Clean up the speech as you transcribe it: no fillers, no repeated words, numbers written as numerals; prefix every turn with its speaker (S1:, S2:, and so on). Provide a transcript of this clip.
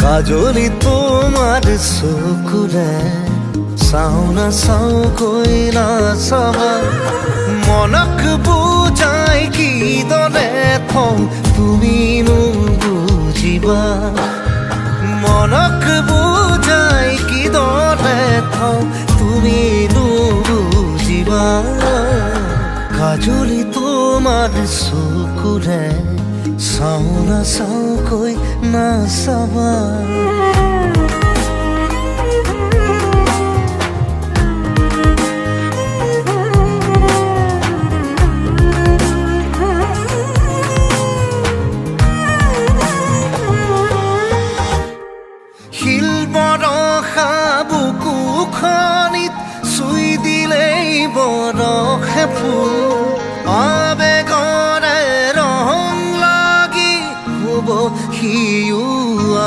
S1: কাজলি তোমাৰ চকুৰে চাওঁ নাচাওঁকৈ নাচাবা মনক বুজাই কিদৰে থওঁ তুমিনো বুজিবা মনক বুজাই কিদৰে থওঁ তুমিনো বুজিবা কাজলি তোমাৰ চকুৰে চাওঁ নাচাওঁকৈ নাচাবা শিল বৰষা বুকুখনিত চুই দিলেই বৰষে ফুল